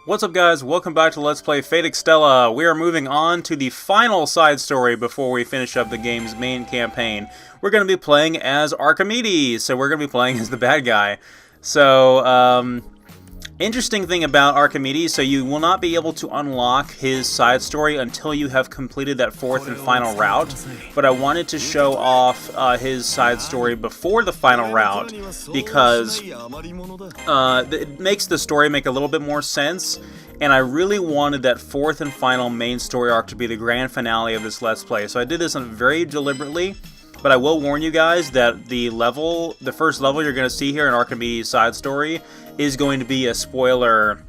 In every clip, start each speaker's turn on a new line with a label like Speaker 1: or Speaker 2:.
Speaker 1: What's up guys, welcome back to Let's Play Fate Extella. We are moving on to the final side story before we finish up the game's main campaign. We're going to be playing as Archimedes, so we're going to be playing as the bad guy. So, interesting thing about Archimedes, so you will not be able to unlock his side story until you have completed that fourth and final route, but I wanted to show off his side story before the final route because it makes the story make a little bit more sense, and I really wanted that fourth and final main story arc to be the grand finale of this Let's Play, so I did this very deliberately. But I will warn you guys that the first level you're going to see here in Archimedes' side story is going to be a spoiler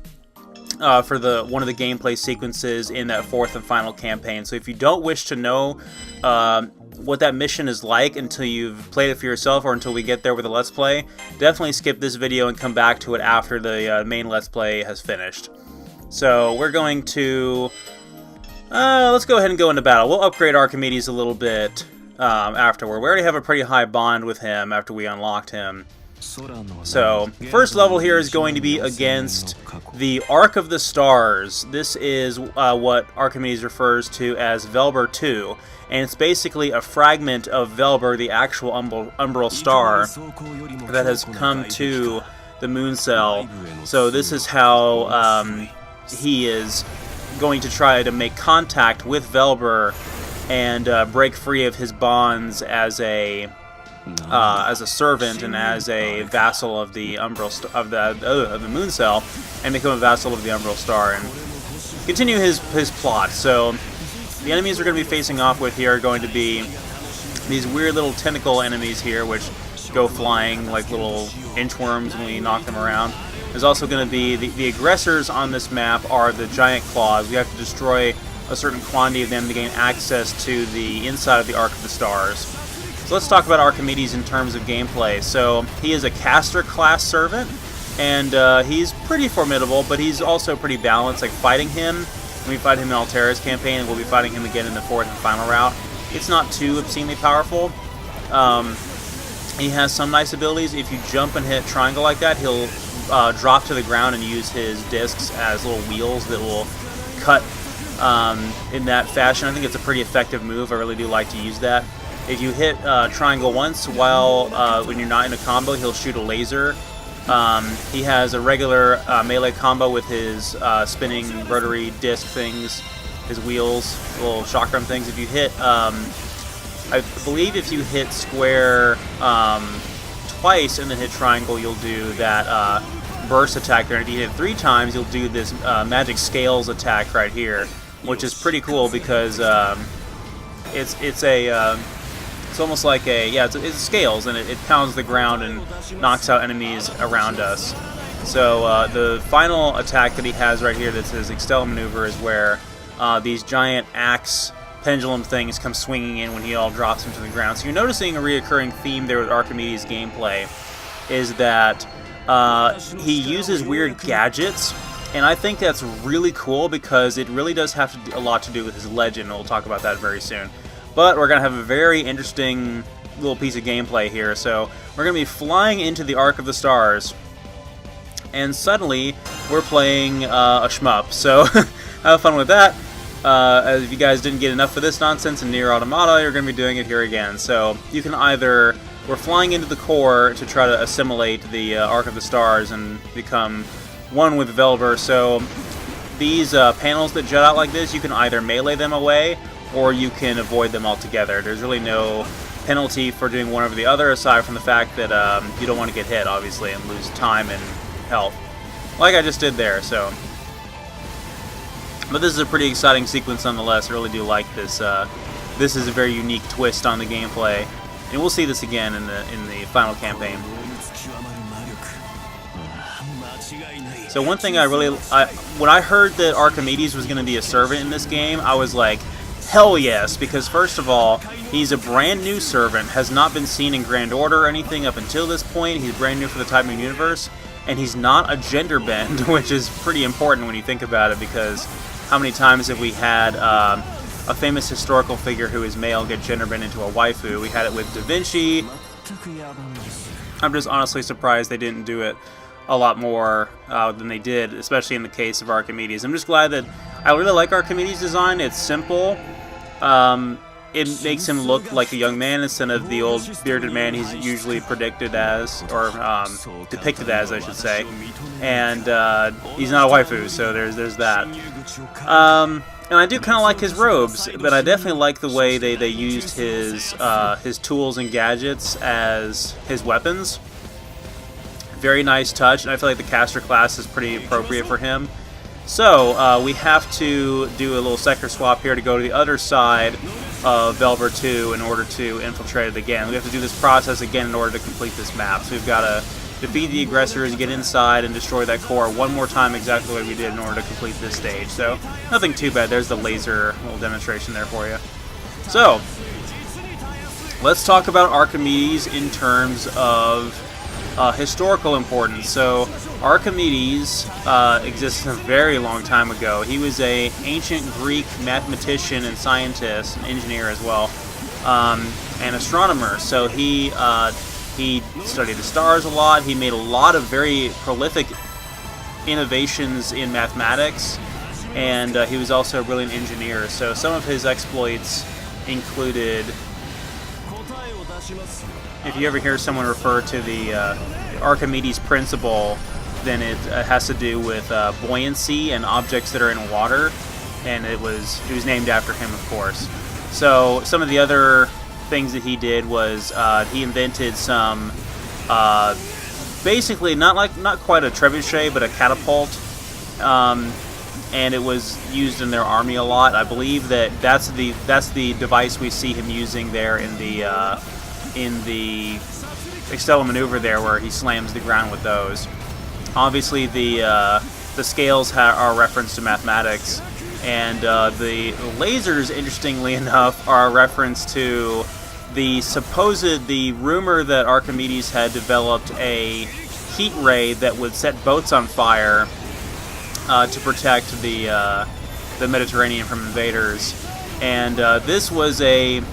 Speaker 1: for one of the gameplay sequences in that fourth and final campaign. So if you don't wish to know what that mission is like until you've played it for yourself or until we get there with the Let's Play, definitely skip this video and come back to it after the main Let's Play has finished. So we're going to... let's go ahead and go into battle. We'll upgrade Archimedes a little bit afterward. We already have a pretty high bond with him after we unlocked him. So, first level here is going to be against the Ark of the Stars. This is what Archimedes refers to as Velber 2, and it's basically a fragment of Velber, the actual umbral star that has come to the moon cell. So this is how he is going to try to make contact with Velber and break free of his bonds as a servant and as a vassal of the of the moon cell, and become a vassal of the umbral star and continue his plot. So the enemies we're going to be facing off with here are going to be these weird little tentacle enemies here, which go flying like little inchworms when we knock them around. There's also going to be the aggressors on this map are the giant claws. We have to destroy a certain quantity of them to gain access to the inside of the Ark of the Stars. So let's talk about Archimedes in terms of gameplay. So he is a caster class servant, and he's pretty formidable, but he's also pretty balanced. Like fighting him, when we fight him in Altera's campaign, and we'll be fighting him again in the fourth and final route, it's not too obscenely powerful. He has some nice abilities. If you jump and hit triangle like that, he'll drop to the ground and use his discs as little wheels that will cut in that fashion. I think it's a pretty effective move. I really do like to use that. If you hit triangle once while when you're not in a combo, he'll shoot a laser. He has a regular melee combo with his spinning rotary disc things, his wheels, little chakram things. If you hit, I believe if you hit square twice and then hit triangle, you'll do that burst attack there. And if you hit 3 times, you'll do this magic scales attack right here, which is pretty cool because it's almost like it's scales, and it pounds the ground and knocks out enemies around us. So the final attack that he has right here, that's his Extella maneuver, is where these giant axe pendulum things come swinging in when he all drops him to the ground. So you're noticing a reoccurring theme there with Archimedes' gameplay, is that he uses weird gadgets, and I think that's really cool because it really does have a lot to do with his legend, and we'll talk about that very soon. But we're going to have a very interesting little piece of gameplay here. So we're going to be flying into the Ark of the Stars, and suddenly we're playing a shmup. So have fun with that. As if you guys didn't get enough of this nonsense in Nier Automata, you're going to be doing it here again. So you can either... We're flying into the core to try to assimilate the Ark of the Stars and become one with Velber. So these panels that jut out like this, you can either melee them away, or you can avoid them altogether. There's really no penalty for doing one over the other, aside from the fact that you don't want to get hit, obviously, and lose time and health, like I just did there. So, but this is a pretty exciting sequence nonetheless. I really do like this. This is a very unique twist on the gameplay, and we'll see this again in the final campaign. So one thing when I heard that Archimedes was going to be a servant in this game, I was like, hell yes, because first of all, he's a brand new servant, has not been seen in Grand Order or anything up until this point. He's brand new for the Type Moon universe, and he's not a gender bend, which is pretty important when you think about it, because how many times have we had a famous historical figure who is male get gender bend into a waifu? We had it with Da Vinci. I'm just honestly surprised they didn't do it a lot more than they did, especially in the case of Archimedes. I'm just glad that I really like Archimedes' design. It's simple. It makes him look like a young man instead of the old bearded man he's usually predicted as, or depicted as, I should say. And he's not a waifu, so there's that. And I do kind of like his robes, but I definitely like the way they used his tools and gadgets as his weapons. Very nice touch, and I feel like the caster class is pretty appropriate for him. So, we have to do a little sector swap here to go to the other side of Velver 2 in order to infiltrate it again. We have to do this process again in order to complete this map. So we've got to defeat the aggressors, get inside, and destroy that core one more time exactly the way we did in order to complete this stage. So, nothing too bad. There's the laser little demonstration there for you. So, let's talk about Archimedes in terms of historical importance. So, Archimedes existed a very long time ago. He was an ancient Greek mathematician and scientist, and engineer as well, and astronomer. So he studied the stars a lot. He made a lot of very prolific innovations in mathematics, and he was also a brilliant engineer. So some of his exploits included, if you ever hear someone refer to the Archimedes Principle, then it has to do with buoyancy and objects that are in water, and it was named after him, of course. So some of the other things that he did was he invented some basically not quite a trebuchet, but a catapult, and it was used in their army a lot. I believe that's the device we see him using there in the Extella maneuver there, where he slams the ground with those. Obviously, the scales are a reference to mathematics, and the lasers, interestingly enough, are a reference to the rumor that Archimedes had developed a heat ray that would set boats on fire to protect the Mediterranean from invaders. And this was the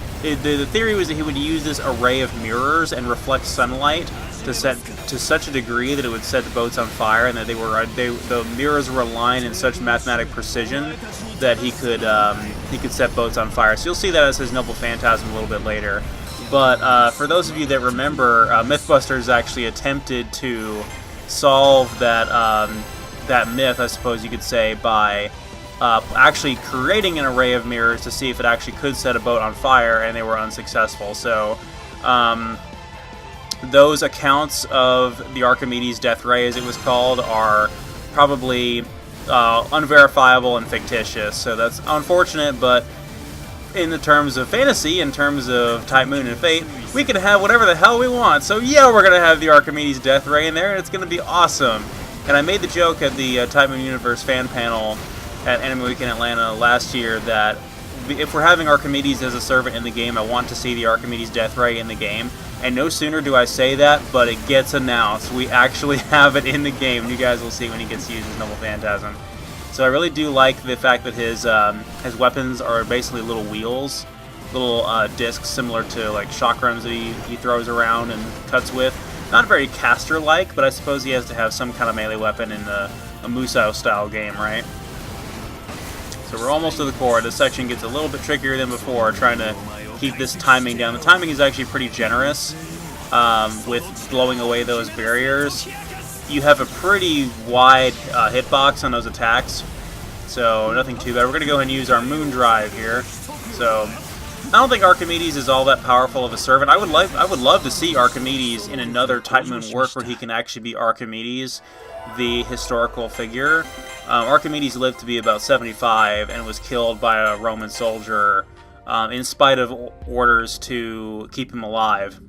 Speaker 1: theory was that he would use this array of mirrors and reflect sunlight to such a degree that it would set the boats on fire, and that the mirrors were aligned in such mathematic precision that he could set boats on fire. So you'll see that as his noble phantasm a little bit later. But for those of you that remember, Mythbusters actually attempted to solve that myth, I suppose you could say, by actually creating an array of mirrors to see if it actually could set a boat on fire, and they were unsuccessful. So those accounts of the Archimedes Death Ray, as it was called, are probably unverifiable and fictitious. So that's unfortunate, but in the terms of fantasy, in terms of Type Moon and Fate, we can have whatever the hell we want. So yeah, we're going to have the Archimedes Death Ray in there, and it's going to be awesome. And I made the joke at the Type Moon Universe fan panel at Anime Week in Atlanta last year that if we're having Archimedes as a servant in the game, I want to see the Archimedes Death Ray in the game. And no sooner do I say that, but it gets announced. We actually have it in the game. You guys will see when he gets used as Noble Phantasm. So I really do like the fact that his weapons are basically little wheels, little discs similar to like chakrams that he throws around and cuts with. Not very caster-like, but I suppose he has to have some kind of melee weapon in a Musou-style game, right? So we're almost to the core. This section gets a little bit trickier than before, trying to keep this timing down. The timing is actually pretty generous with blowing away those barriers. You have a pretty wide hitbox on those attacks, so nothing too bad. We're going to go ahead and use our Moon Drive here. So I don't think Archimedes is all that powerful of a servant. I would love to see Archimedes in another Type Moon work where he can actually be Archimedes, the historical figure. Archimedes lived to be about 75 and was killed by a Roman soldier in spite of orders to keep him alive.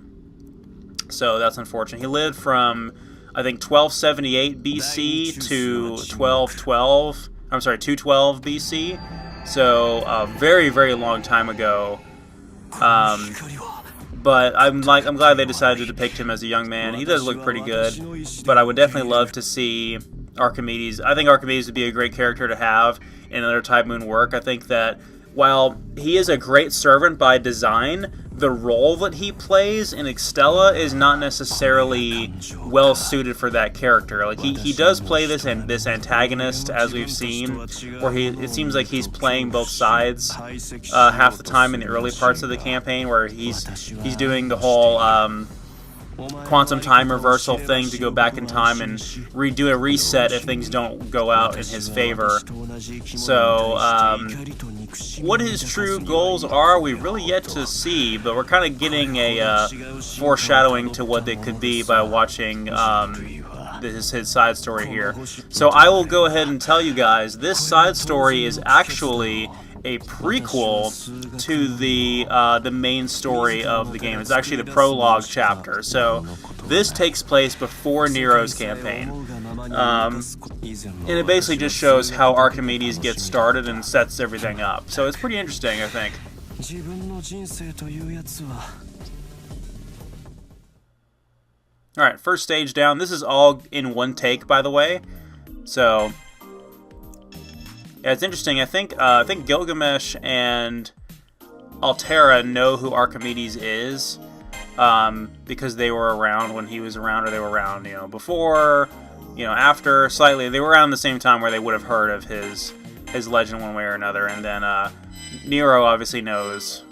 Speaker 1: So that's unfortunate. He lived from, I think, 1278 BC to 212 BC. So a very, very long time ago. But I'm glad they decided to depict him as a young man. He does look pretty good, but I would definitely love to see Archimedes. I think Archimedes would be a great character to have in another Type Moon work. I think that while he is a great servant by design, the role that he plays in Extella is not necessarily well suited for that character. Like he does play this antagonist, as we've seen, where it seems like he's playing both sides half the time in the early parts of the campaign, where he's doing the whole quantum time reversal thing to go back in time and redo a reset if things don't go out in his favor. So what his true goals are, we've really yet to see, but we're kind of getting a foreshadowing to what they could be by watching his side story here. So I will go ahead and tell you guys, this side story is actually a prequel to the main story of the game. It's actually the prologue chapter. So this takes place before Nero's campaign. And it basically just shows how Archimedes gets started and sets everything up. So it's pretty interesting, I think. Alright, first stage down. This is all in one take, by the way. So yeah, it's interesting. I think Gilgamesh and Altera know who Archimedes is because they were around when he was around, or they were around, before, after, slightly. They were around the same time where they would have heard of his legend one way or another. And then Nero obviously knows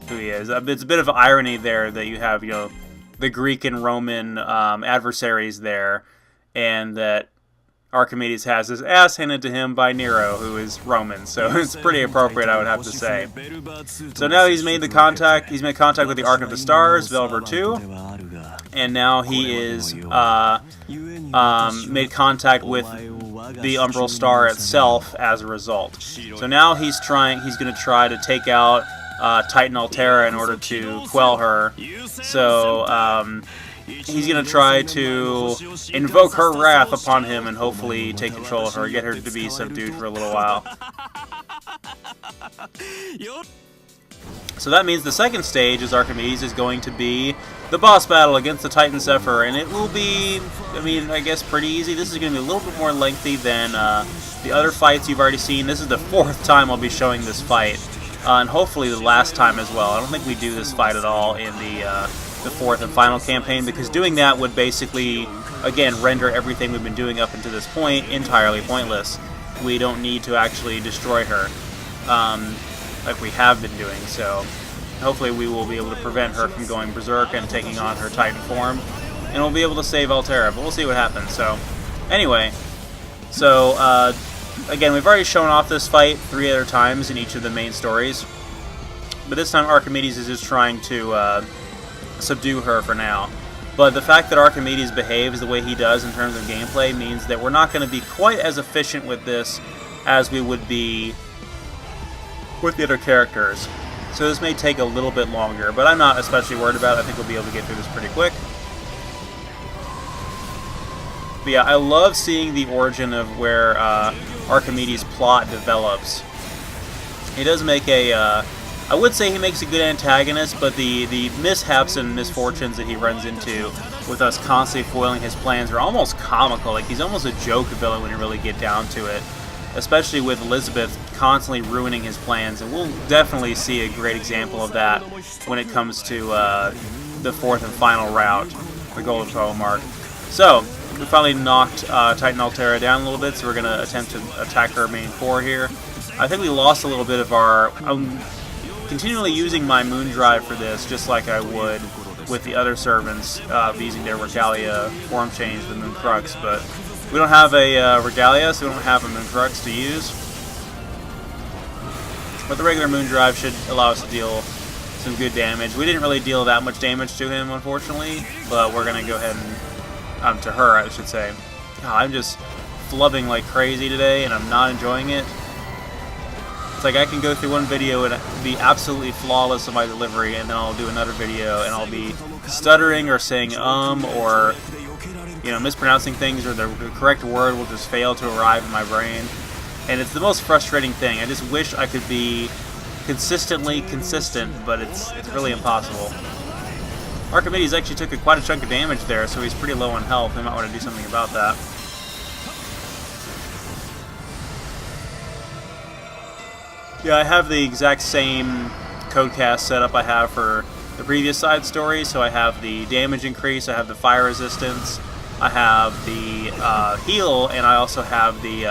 Speaker 1: who he is. It's a bit of irony there that you have, the Greek and Roman adversaries there, and that Archimedes has his ass handed to him by Nero, who is Roman, so it's pretty appropriate, I would have to say. So now he's made contact with the Ark of the Stars, Velver 2, and now he is made contact with the Umbral Star itself as a result. So now he's going to try to take out Titan Altera in order to quell her. So he's going to try to invoke her wrath upon him and hopefully take control of her, get her to be subdued for a little while. So that means the second stage is Archimedes is going to be the boss battle against the Titan Zephyr, and it will be, I guess pretty easy. This is going to be a little bit more lengthy than the other fights you've already seen. This is the 4th time I'll be showing this fight, and hopefully the last time as well. I don't think we do this fight at all in the 4th and final campaign, because doing that would basically, again, render everything we've been doing up until this point entirely pointless. We don't need to actually destroy her like we have been doing, so hopefully we will be able to prevent her from going berserk and taking on her Titan form, and we'll be able to save Altera, but we'll see what happens. So anyway, again, we've already shown off this fight 3 other times in each of the main stories, but this time Archimedes is just trying to subdue her for now. But the fact that Archimedes behaves the way he does in terms of gameplay means that we're not going to be quite as efficient with this as we would be with the other characters. So this may take a little bit longer, but I'm not especially worried about it. I think we'll be able to get through this pretty quick. But yeah, I love seeing the origin of where Archimedes' plot develops. He does make I would say he makes a good antagonist, but the mishaps and misfortunes that he runs into with us constantly foiling his plans are almost comical. Like, he's almost a joke villain when you really get down to it, especially with Elizabeth constantly ruining his plans, and we'll definitely see a great example of that when it comes to the 4th and final route, the Golden 12 mark. So, we finally knocked Titan Altera down a little bit, so we're going to attempt to attack her main core here. I think we lost a little bit of our... continually using my moon drive for this, just like I would with the other servants, using their regalia form change, the moon crux, but we don't have a regalia, so we don't have a moon crux to use. But the regular moon drive should allow us to deal some good damage. We didn't really deal that much damage to him, unfortunately, but we're going to go ahead and... to her, I should say. God, I'm just flubbing like crazy today, and I'm not enjoying it. It's like I can go through one video and be absolutely flawless in my delivery, and then I'll do another video and I'll be stuttering or saying or mispronouncing things, or the correct word will just fail to arrive in my brain. And it's the most frustrating thing. I just wish I could be consistently consistent, but it's really impossible. Archimedes actually took quite a chunk of damage there, so he's pretty low on health. We might want to do something about that. Yeah, I have the exact same codecast setup I have for the previous side story. So I have the damage increase, I have the fire resistance, I have the heal, and I also have the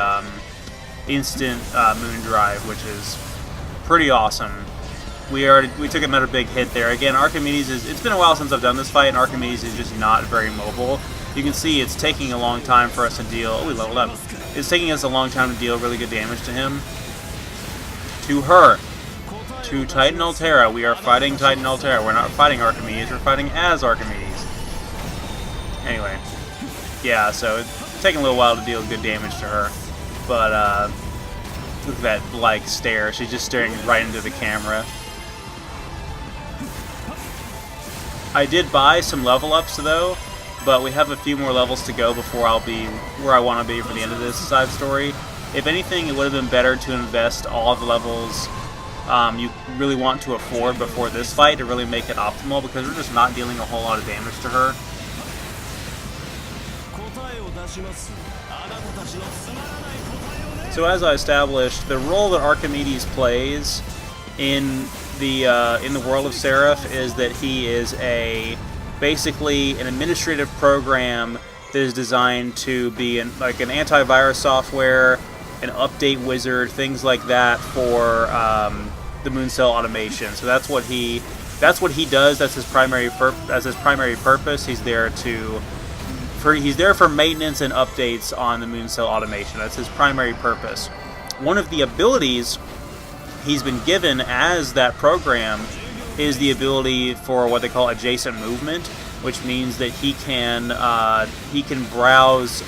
Speaker 1: instant moon drive, which is pretty awesome. We took another big hit there. Again, Archimedes it's been a while since I've done this fight, and Archimedes is just not very mobile. You can see it's taking a long time for us to deal... Oh, we leveled up. It's taking us a long time to deal really good damage to him. To her. To Titan Altera. We are fighting Titan Altera. We're not fighting Archimedes, we're fighting as Archimedes. Anyway. Yeah, so it's taking a little while to deal good damage to her. But, look at that, like, stare. She's just staring right into the camera. I did buy some level ups, though, but we have a few more levels to go before I'll be where I want to be for the end of this side story. If anything, it would have been better to invest all of the levels you really want to afford before this fight to really make it optimal, because we're just not dealing a whole lot of damage to her. So as I established, the role that Archimedes plays in the world of Seraph is that he is basically an administrative program that is designed to be like an antivirus software, an update wizard, things like that for the moon cell automation. So that's what he does. That's his primary purpose. He's there for maintenance and updates on the moon cell automation. That's his primary purpose. One of the abilities he's been given as that program is the ability for what they call adjacent movement, which means that he can browse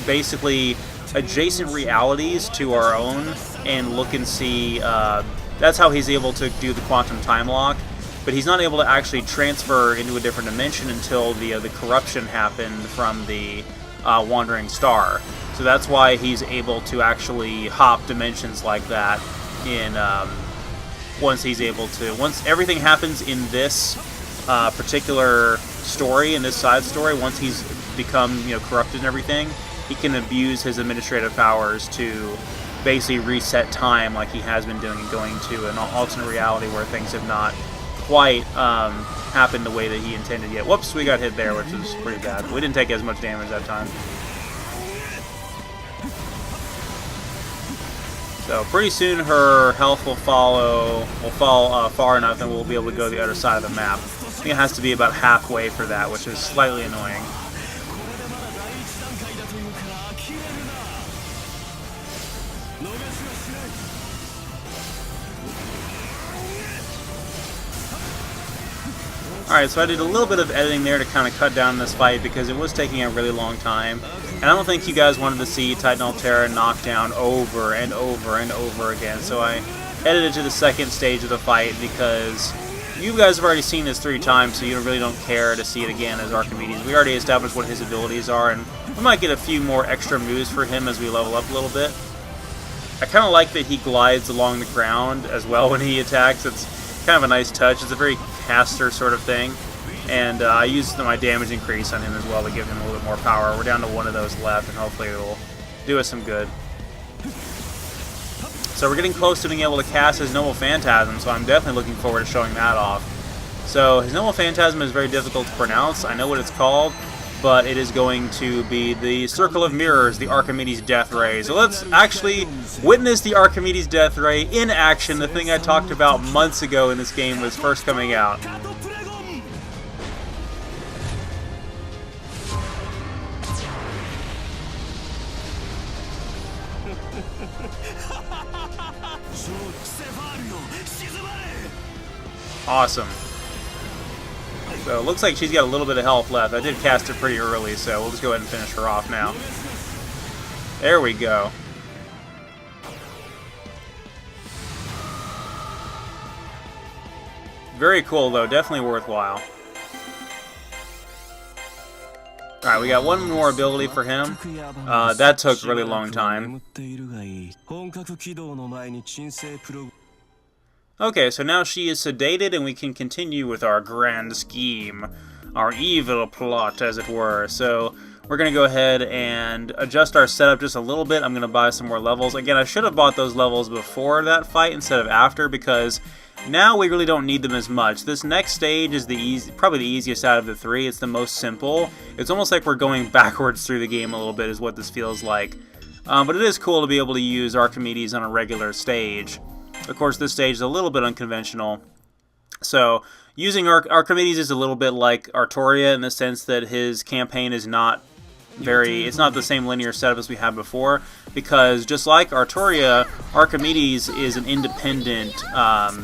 Speaker 1: basically adjacent realities to our own and look and see. That's how he's able to do the quantum time lock, but he's not able to actually transfer into a different dimension until the corruption happened from the wandering star. So that's why he's able to actually hop dimensions like that. Once everything happens in this particular story, in this side story, once he's become corrupted and everything, he can abuse his administrative powers to basically reset time like he has been doing, and going to an alternate reality where things have not quite happened the way that he intended yet. Whoops, we got hit there, which was pretty bad. We didn't take as much damage that time. So pretty soon her health will fall far enough, and we'll be able to go to the other side of the map. I think it has to be about halfway for that, which is slightly annoying. Alright, so I did a little bit of editing there to kind of cut down this fight because it was taking a really long time. And I don't think you guys wanted to see Titan Altera knocked down over and over and over again. So I edited to the second stage of the fight because you guys have already seen this 3 times, so you really don't care to see it again as Archimedes. We already established what his abilities are, and we might get a few more extra moves for him as we level up a little bit. I kind of like that he glides along the ground as well when he attacks. It's kind of a nice touch. It's a very caster sort of thing. And I used my damage increase on him as well to give him a little bit more power. We're down to 1 of those left, and hopefully it'll do us some good. So we're getting close to being able to cast his Noble Phantasm, so I'm definitely looking forward to showing that off. So his Noble Phantasm is very difficult to pronounce. I know what it's called, but it is going to be the Circle of Mirrors, the Archimedes Death Ray. So let's actually witness the Archimedes Death Ray in action, the thing I talked about months ago when this game was first coming out. Awesome. So it looks like she's got a little bit of health left. I did cast her pretty early, so we'll just go ahead and finish her off now. There we go. Very cool, though. Definitely worthwhile. Alright, we got one more ability for him. That took a really long time. Okay, so now she is sedated and we can continue with our grand scheme. Our evil plot, as it were. So we're going to go ahead and adjust our setup just a little bit. I'm going to buy some more levels. Again, I should have bought those levels before that fight instead of after, because Now we really don't need them as much. This next stage is probably the easiest out of the three. It's the most simple. It's almost like we're going backwards through the game a little bit is what this feels like. But it is cool to be able to use Archimedes on a regular stage. Of course, this stage is a little bit unconventional. So, using Archimedes is a little bit like Artoria in the sense that his campaign is not it's not the same linear setup as we had before, because just like Artoria, Archimedes is an independent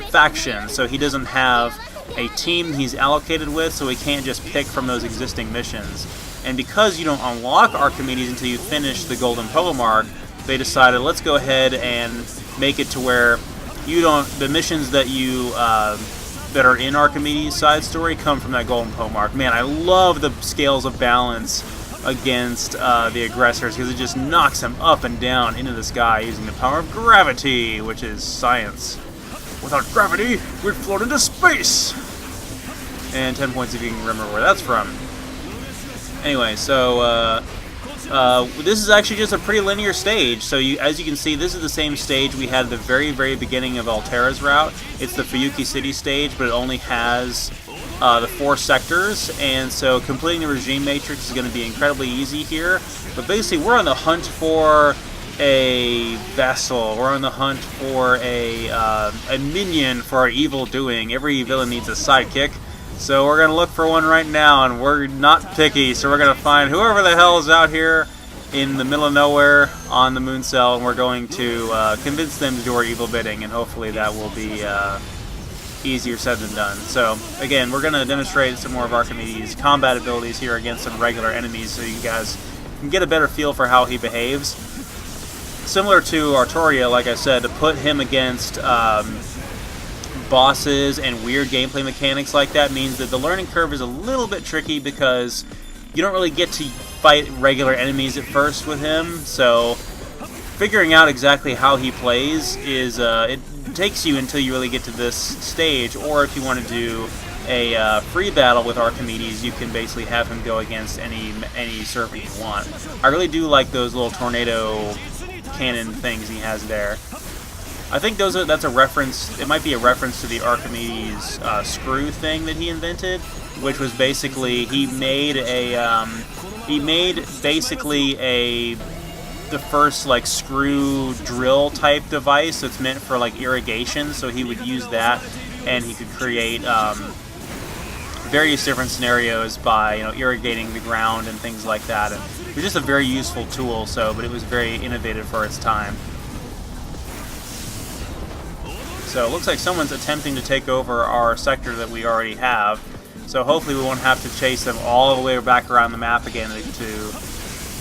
Speaker 1: faction, so he doesn't have a team he's allocated with, so he can't just pick from those existing missions. And because you don't unlock Archimedes until you finish the Golden Pole Mark, they decided, let's go ahead and make it to where the missions that you that are in Archimedes' side story come from that Golden Pole Mark. Man, I love the scales of balance against the aggressors, because it just knocks them up and down into the sky using the power of gravity, which is science. Without gravity, we'd float into space! And 10 points if you can remember where that's from. Anyway, so this is actually just a pretty linear stage. So as you can see, this is the same stage we had at the very, very beginning of Altera's route. It's the Fuyuki City stage, but it only has the 4 sectors, and so completing the regime matrix is going to be incredibly easy here. But basically, we're on the hunt for a vessel. We're on the hunt for a minion for our evil doing. Every villain needs a sidekick, so we're going to look for one right now, and we're not picky, so we're going to find whoever the hell is out here in the middle of nowhere on the moon cell, and we're going to convince them to do our evil bidding, and hopefully that will be easier said than done. So again, we're going to demonstrate some more of Archimedes' combat abilities here against some regular enemies so you guys can get a better feel for how he behaves. Similar to Artoria, like I said, to put him against bosses and weird gameplay mechanics like that means that the learning curve is a little bit tricky, because you don't really get to fight regular enemies at first with him, so figuring out exactly how he plays is it takes you until you really get to this stage. Or if you want to do a free battle with Archimedes, you can basically have him go against any server you want. I really do like those little tornado cannon things he has there. I think that's a reference. It might be a reference to the Archimedes screw thing that he invented, which was basically he made basically the first like screw drill type device that's meant for like irrigation. So he would use that, and he could create various different scenarios by irrigating the ground and things like that. And it was just a very useful tool. But it was very innovative for its time. So it looks like someone's attempting to take over our sector that we already have. So hopefully we won't have to chase them all the way back around the map again to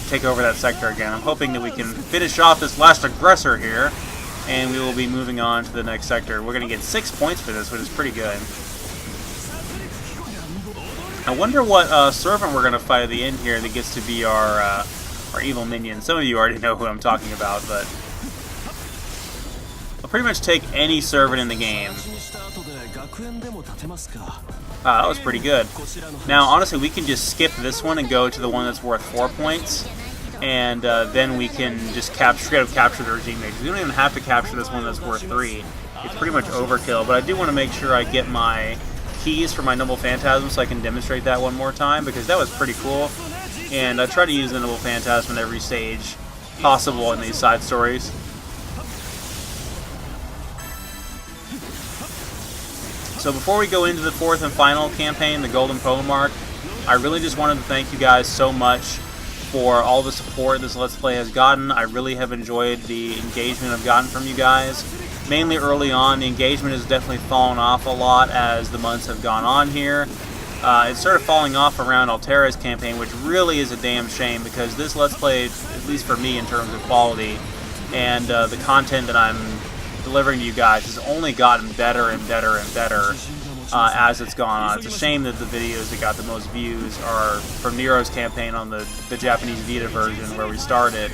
Speaker 1: take over that sector again. I'm hoping that we can finish off this last aggressor here, and we will be moving on to the next sector. We're going to get 6 points for this, which is pretty good. I wonder what servant we're going to fight at the end here that gets to be our evil minion. Some of you already know who I'm talking about, but I'll pretty much take any servant in the game. That was pretty good. Now, honestly, we can just skip this one and go to the one that's worth 4 points, and then we can just straight up capture the regime matrix. We don't even have to capture this one that's worth 3. It's pretty much overkill, but I do want to make sure I get my keys for my Noble Phantasm so I can demonstrate that one more time, because that was pretty cool. And I try to use the Noble Phantasm in every stage possible in these side stories. So before we go into the 4th and final campaign, the Golden Pole Mark, I really just wanted to thank you guys so much for all the support this Let's Play has gotten. I really have enjoyed the engagement I've gotten from you guys. Mainly early on, the engagement has definitely fallen off a lot as the months have gone on here. It started falling off around Altera's campaign, which really is a damn shame, because this Let's Play, at least for me in terms of quality, and the content that I'm delivering to you guys has only gotten better and better and better as it's gone on. It's a shame that the videos that got the most views are from Nero's campaign on the Japanese Vita version where we started,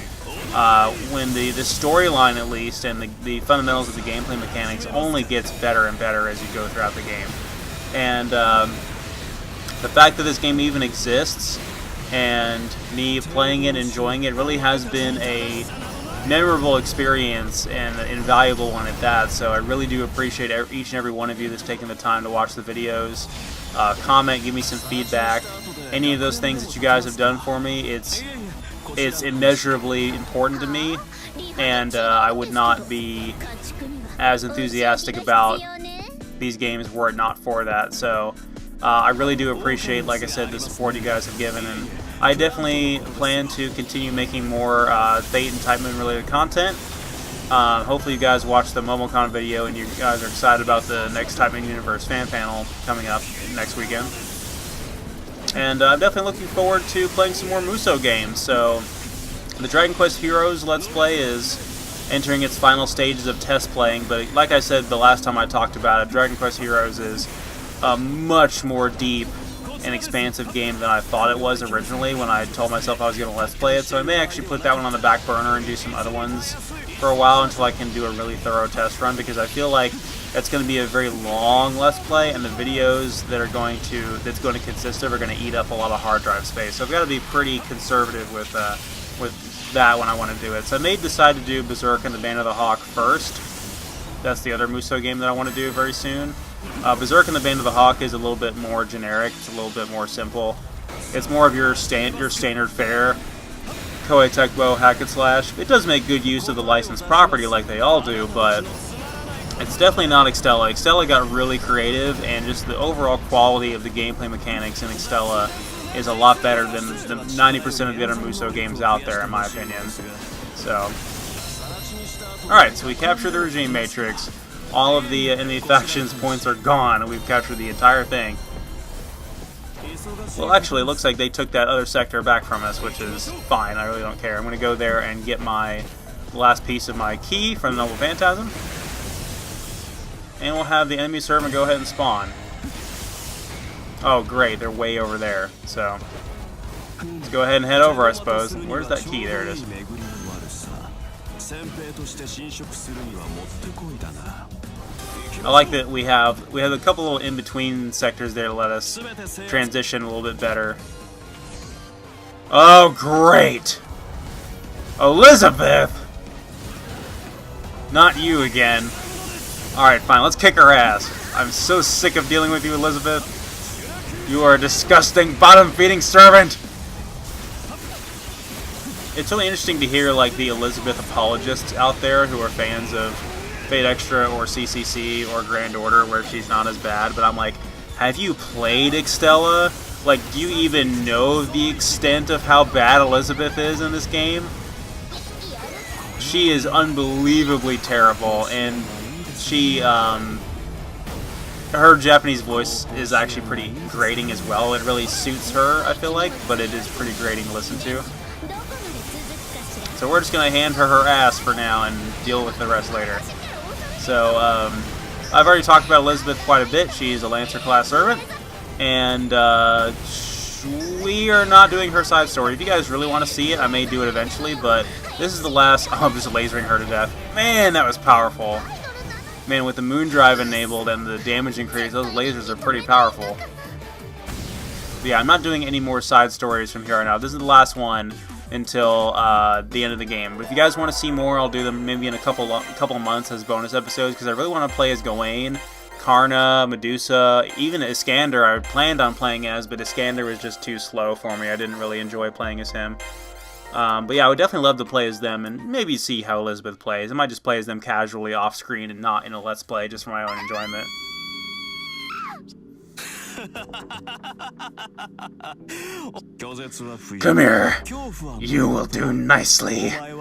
Speaker 1: when the storyline at least and the fundamentals of the gameplay mechanics only gets better and better as you go throughout the game. And the fact that this game even exists and me playing it, enjoying it, really has been a memorable experience and an invaluable one at that. So I really do appreciate each and every one of you that's taking the time to watch the videos. Comment, give me some feedback. Any of those things that you guys have done for me, it's immeasurably important to me, and I would not be as enthusiastic about these games were it not for that. So I really do appreciate, like I said, the support you guys have given, and I definitely plan to continue making more Fate and Type Moon related content. Hopefully you guys watched the MomoCon video and you guys are excited about the next Type Moon Universe fan panel coming up next weekend. And I'm definitely looking forward to playing some more Muso games. So the Dragon Quest Heroes Let's Play is entering its final stages of test playing, but like I said the last time I talked about it, Dragon Quest Heroes is a much more deep and expansive game than I thought it was originally when I told myself I was going to Let's Play it. So I may actually put that one on the back burner and do some other ones for a while until I can do a really thorough test run, because I feel like that's going to be a very long Let's Play, and the videos that are that's going to consist of are going to eat up a lot of hard drive space. So I've got to be pretty conservative with that when I want to do it. So I may decide to do Berserk and the Band of the Hawk first. That's the other Muso game that I want to do very soon. Berserk and the Band of the Hawk is a little bit more generic. It's a little bit more simple. It's more of your standard fare Koei Tecmo hack and slash. It does make good use of the licensed property like they all do, but it's definitely not Extella. Extella got really creative, and just the overall quality of the gameplay mechanics in Extella is a lot better than the 90% of the other Muso games out there, in my opinion. So, alright, so we captured the Regime Matrix. All of the enemy factions' points are gone, and we've captured the entire thing. Well, actually, it looks like they took that other sector back from us, which is fine. I really don't care. I'm going to go there and get my last piece of my key from the Noble Phantasm. And we'll have the enemy servant go ahead and spawn. Oh, great. They're way over there. So, let's go ahead and head over, I suppose. Where's that key? There it is. I like that we have a couple little in-between sectors there to let us transition a little bit better. Oh, great! Elizabeth! Not you again. Alright, fine, let's kick her ass. I'm so sick of dealing with you, Elizabeth. You are a disgusting, bottom-feeding servant! It's really interesting to hear, like, the Elizabeth apologists out there who are fans of Fate Extra or CCC or Grand Order where she's not as bad, but I'm like, have you played Extella? Like, do you even know the extent of how bad Elizabeth is in this game? She is unbelievably terrible, and she, her Japanese voice is actually pretty grating as well. It really suits her, I feel like, but it is pretty grating to listen to. So we're just going to hand her ass for now and deal with the rest later. So, I've already talked about Elizabeth quite a bit. She's a Lancer class servant, and we are not doing her side story. If you guys really want to see it, I may do it eventually, but this is the last... Oh, I'm just lasering her to death. Man, that was powerful. Man, with the moon drive enabled and the damage increase, those lasers are pretty powerful. But yeah, I'm not doing any more side stories from here on out. This is the last one until the end of the game. But if you guys want to see more, I'll do them maybe in a couple of months as bonus episodes, because I really want to play as Gawain, Karna, Medusa, even Iskander I planned on playing as, but Iskander was just too slow for me. I didn't really enjoy playing as him. But yeah, I would definitely love to play as them and maybe see how Elizabeth plays. I might just play as them casually off screen and not in a Let's Play just for my own enjoyment. Come here. You will do nicely. I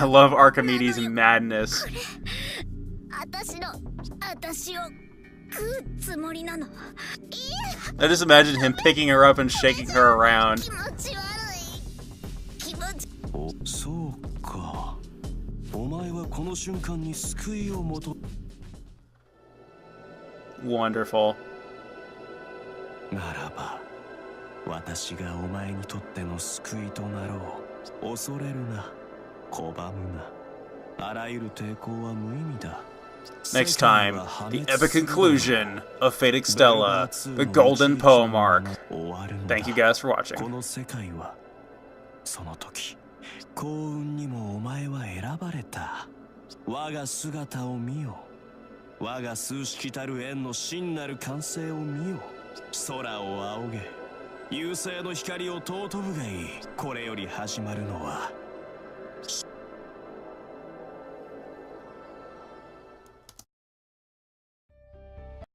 Speaker 1: love Archimedes' madness. I just imagine him picking her up and shaking her around. Wonderful. Next time, the epic conclusion of Fate Extella, the Golden Poem Arc. Thank you guys for watching.
Speaker 2: その時、幸運にもお前は選ばれた。我が姿を見よ。我が数式たる円の真なる完成を見よ。空を仰げ。優勢の光を尊ぶがいい。これより始まるのは